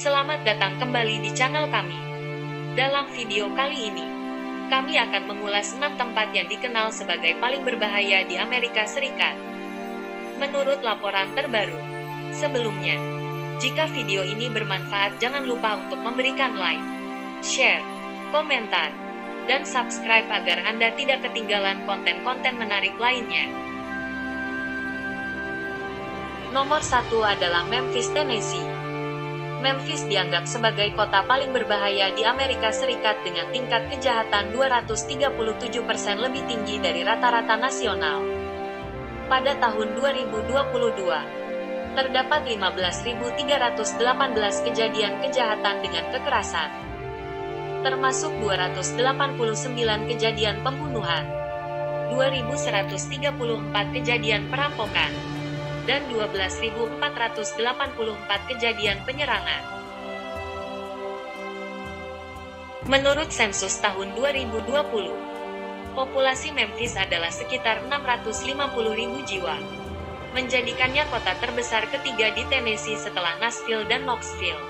Selamat datang kembali di channel kami. Dalam video kali ini, kami akan mengulas 6 tempat yang dikenal sebagai paling berbahaya di Amerika Serikat. Menurut laporan terbaru. Sebelumnya, jika video ini bermanfaat, jangan lupa untuk memberikan like, share, komentar, dan subscribe agar Anda tidak ketinggalan konten-konten menarik lainnya. Nomor 1 adalah Memphis, Tennessee. Memphis dianggap sebagai kota paling berbahaya di Amerika Serikat dengan tingkat kejahatan 237% lebih tinggi dari rata-rata nasional. Pada tahun 2022, terdapat 15.318 kejadian kejahatan dengan kekerasan, termasuk 289 kejadian pembunuhan, 2.134 kejadian perampokan, dan 12.484 kejadian penyerangan. Menurut sensus tahun 2020, populasi Memphis adalah sekitar 650.000 jiwa, menjadikannya kota terbesar ketiga di Tennessee setelah Nashville dan Knoxville.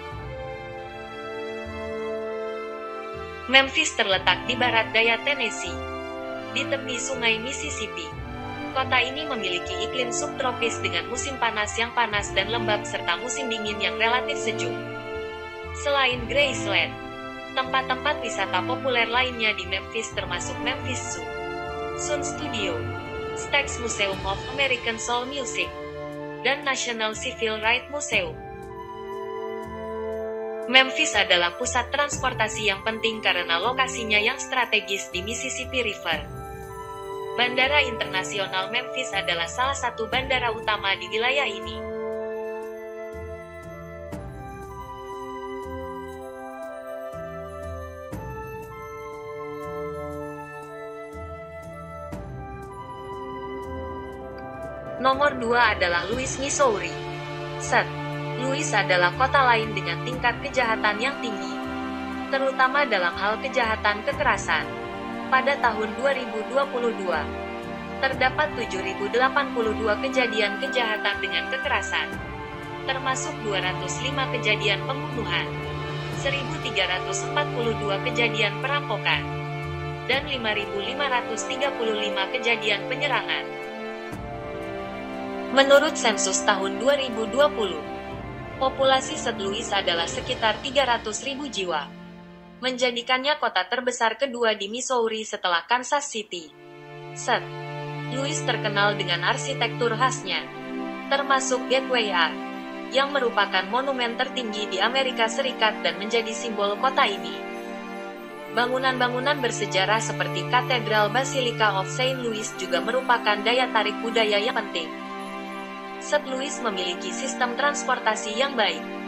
Memphis terletak di barat daya Tennessee, di tepi sungai Mississippi. Kota ini memiliki iklim subtropis dengan musim panas yang panas dan lembab serta musim dingin yang relatif sejuk. Selain Graceland, tempat-tempat wisata populer lainnya di Memphis termasuk Memphis Zoo, Sun Studio, Stax Museum of American Soul Music, dan National Civil Rights Museum. Memphis adalah pusat transportasi yang penting karena lokasinya yang strategis di Mississippi River. Bandara Internasional Memphis adalah salah satu bandara utama di wilayah ini. Nomor 2 adalah Louis, Missouri. St. Louis adalah kota lain dengan tingkat kejahatan yang tinggi, terutama dalam hal kejahatan kekerasan. Pada tahun 2022, terdapat 7.082 kejadian kejahatan dengan kekerasan, termasuk 205 kejadian pembunuhan, 1.342 kejadian perampokan, dan 5.535 kejadian penyerangan. Menurut sensus tahun 2020, populasi St. Louis adalah sekitar 300.000 jiwa, menjadikannya kota terbesar kedua di Missouri setelah Kansas City. St. Louis terkenal dengan arsitektur khasnya, termasuk Gateway Arch, yang merupakan monumen tertinggi di Amerika Serikat dan menjadi simbol kota ini. Bangunan-bangunan bersejarah seperti Katedral Basilica of St. Louis juga merupakan daya tarik budaya yang penting. St. Louis memiliki sistem transportasi yang baik,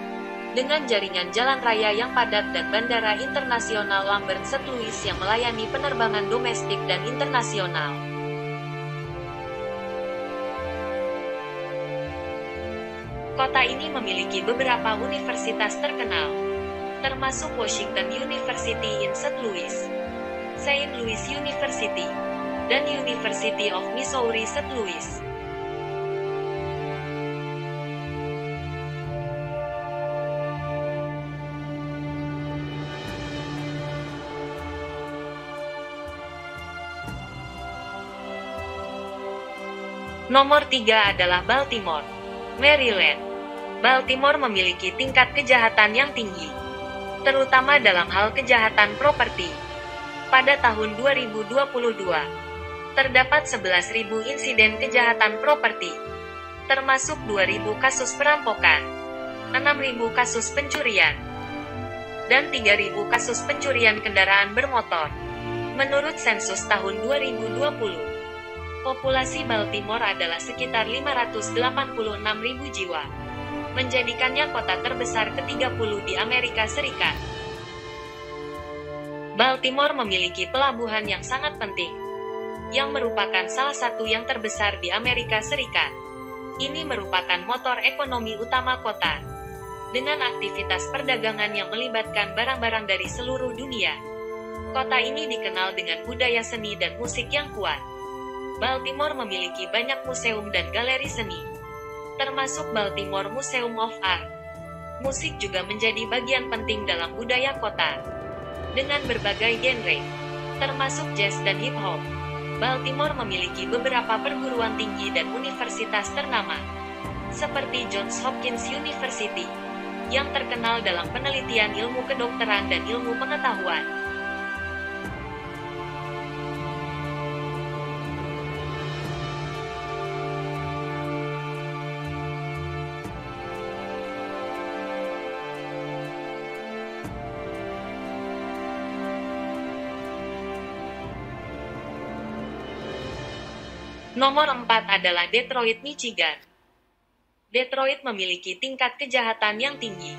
dengan jaringan jalan raya yang padat dan Bandara Internasional Lambert St. Louis yang melayani penerbangan domestik dan internasional. Kota ini memiliki beberapa universitas terkenal, termasuk Washington University in St. Louis, St. Louis University, dan University of Missouri St. Louis. Nomor 3 adalah Baltimore, Maryland. Baltimore memiliki tingkat kejahatan yang tinggi, terutama dalam hal kejahatan properti. Pada tahun 2022, terdapat 11.000 insiden kejahatan properti, termasuk 2.000 kasus perampokan, 6.000 kasus pencurian, dan 3.000 kasus pencurian kendaraan bermotor. Menurut sensus tahun 2020, populasi Baltimore adalah sekitar 586.000 jiwa, menjadikannya kota terbesar ke-30 di Amerika Serikat. Baltimore memiliki pelabuhan yang sangat penting, yang merupakan salah satu yang terbesar di Amerika Serikat. Ini merupakan motor ekonomi utama kota, dengan aktivitas perdagangan yang melibatkan barang-barang dari seluruh dunia. Kota ini dikenal dengan budaya seni dan musik yang kuat. Baltimore memiliki banyak museum dan galeri seni, termasuk Baltimore Museum of Art, Musik juga menjadi bagian penting dalam budaya kota. Dengan berbagai genre, termasuk jazz dan hip-hop, Baltimore memiliki beberapa perguruan tinggi dan universitas ternama, seperti Johns Hopkins University, yang terkenal dalam penelitian ilmu kedokteran dan ilmu pengetahuan. Nomor 4 adalah Detroit, Michigan. Detroit memiliki tingkat kejahatan yang tinggi,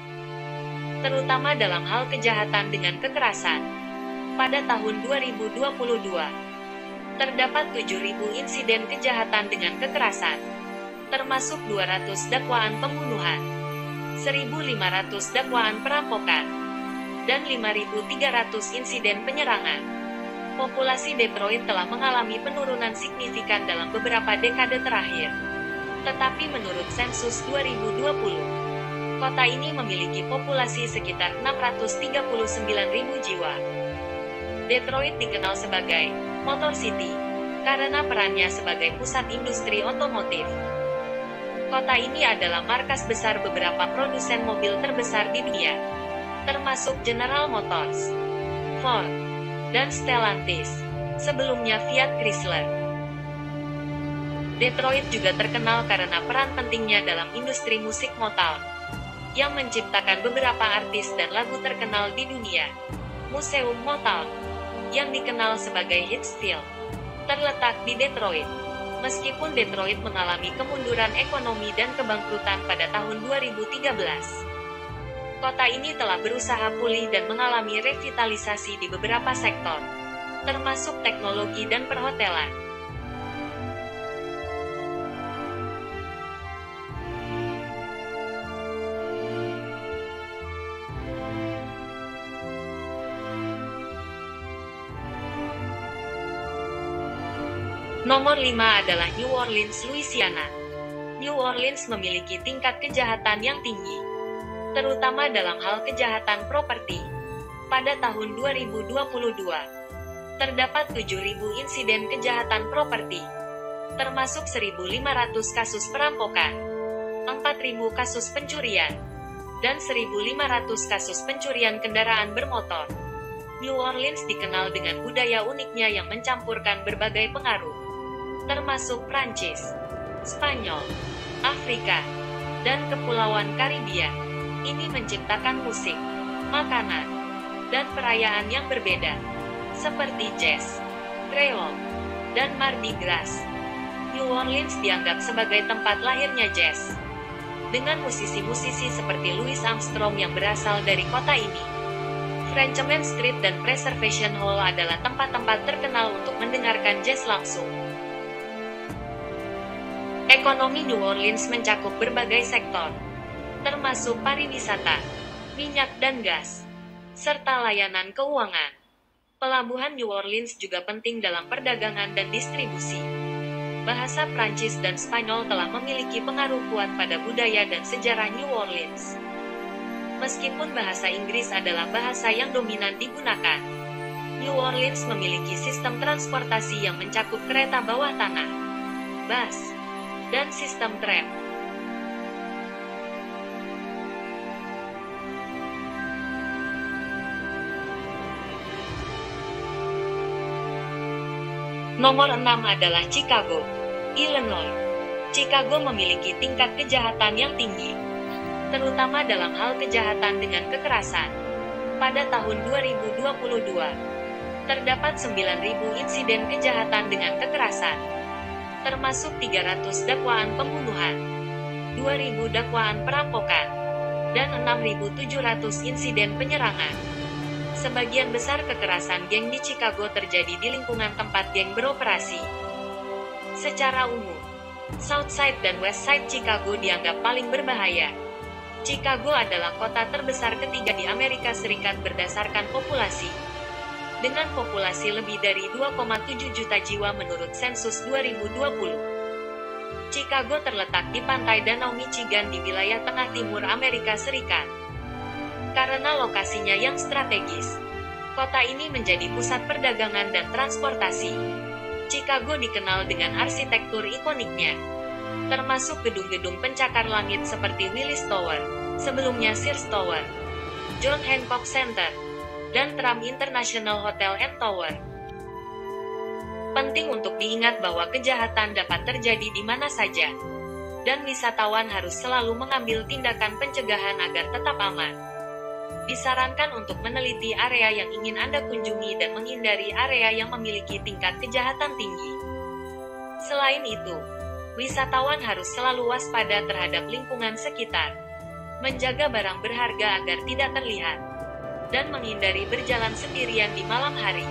terutama dalam hal kejahatan dengan kekerasan. Pada tahun 2022, terdapat 7.000 insiden kejahatan dengan kekerasan, termasuk 200 dakwaan pembunuhan, 1.500 dakwaan perampokan, dan 5.300 insiden penyerangan. Populasi Detroit telah mengalami penurunan signifikan dalam beberapa dekade terakhir. Tetapi menurut sensus 2020, kota ini memiliki populasi sekitar 639.000 jiwa. Detroit dikenal sebagai Motor City karena perannya sebagai pusat industri otomotif. Kota ini adalah markas besar beberapa produsen mobil terbesar di dunia, termasuk General Motors, Ford, dan Stellantis, sebelumnya Fiat Chrysler. Detroit juga terkenal karena peran pentingnya dalam industri musik Motown, yang menciptakan beberapa artis dan lagu terkenal di dunia. Museum Motown, yang dikenal sebagai Hitsville, terletak di Detroit. Meskipun Detroit mengalami kemunduran ekonomi dan kebangkrutan pada tahun 2013, kota ini telah berusaha pulih dan mengalami revitalisasi di beberapa sektor, termasuk teknologi dan perhotelan. Nomor 5 adalah New Orleans, Louisiana. New Orleans memiliki tingkat kejahatan yang tinggi, terutama dalam hal kejahatan properti. Pada tahun 2022, terdapat 7.000 insiden kejahatan properti, termasuk 1.500 kasus perampokan, 4.000 kasus pencurian, dan 1.500 kasus pencurian kendaraan bermotor. New Orleans dikenal dengan budaya uniknya yang mencampurkan berbagai pengaruh, termasuk Prancis, Spanyol, Afrika, dan Kepulauan Karibia. Ini menciptakan musik, makanan, dan perayaan yang berbeda, seperti jazz, Creole, dan Mardi Gras. New Orleans dianggap sebagai tempat lahirnya jazz, dengan musisi-musisi seperti Louis Armstrong yang berasal dari kota ini. Frenchmen Street dan Preservation Hall adalah tempat-tempat terkenal untuk mendengarkan jazz langsung. Ekonomi New Orleans mencakup berbagai sektor, termasuk pariwisata, minyak dan gas, serta layanan keuangan. Pelabuhan New Orleans juga penting dalam perdagangan dan distribusi. Bahasa Prancis dan Spanyol telah memiliki pengaruh kuat pada budaya dan sejarah New Orleans. Meskipun bahasa Inggris adalah bahasa yang dominan digunakan, New Orleans memiliki sistem transportasi yang mencakup kereta bawah tanah, bus, dan sistem tram. Nomor 6 adalah Chicago, Illinois. Chicago memiliki tingkat kejahatan yang tinggi, terutama dalam hal kejahatan dengan kekerasan. Pada tahun 2022, terdapat 9.000 insiden kejahatan dengan kekerasan, termasuk 300 dakwaan pembunuhan, 2.000 dakwaan perampokan, dan 6.700 insiden penyerangan. Sebagian besar kekerasan geng di Chicago terjadi di lingkungan tempat geng beroperasi. Secara umum, South Side dan West Side Chicago dianggap paling berbahaya. Chicago adalah kota terbesar ketiga di Amerika Serikat berdasarkan populasi, dengan populasi lebih dari 2,7 juta jiwa menurut sensus 2020. Chicago terletak di pantai Danau Michigan di wilayah tengah timur Amerika Serikat. Karena lokasinya yang strategis, kota ini menjadi pusat perdagangan dan transportasi. Chicago dikenal dengan arsitektur ikoniknya, termasuk gedung-gedung pencakar langit seperti Willis Tower, sebelumnya Sears Tower, John Hancock Center, dan Trump International Hotel and Tower. Penting untuk diingat bahwa kejahatan dapat terjadi di mana saja, dan wisatawan harus selalu mengambil tindakan pencegahan agar tetap aman. Disarankan untuk meneliti area yang ingin Anda kunjungi dan menghindari area yang memiliki tingkat kejahatan tinggi. Selain itu, wisatawan harus selalu waspada terhadap lingkungan sekitar, menjaga barang berharga agar tidak terlihat, dan menghindari berjalan sendirian di malam hari.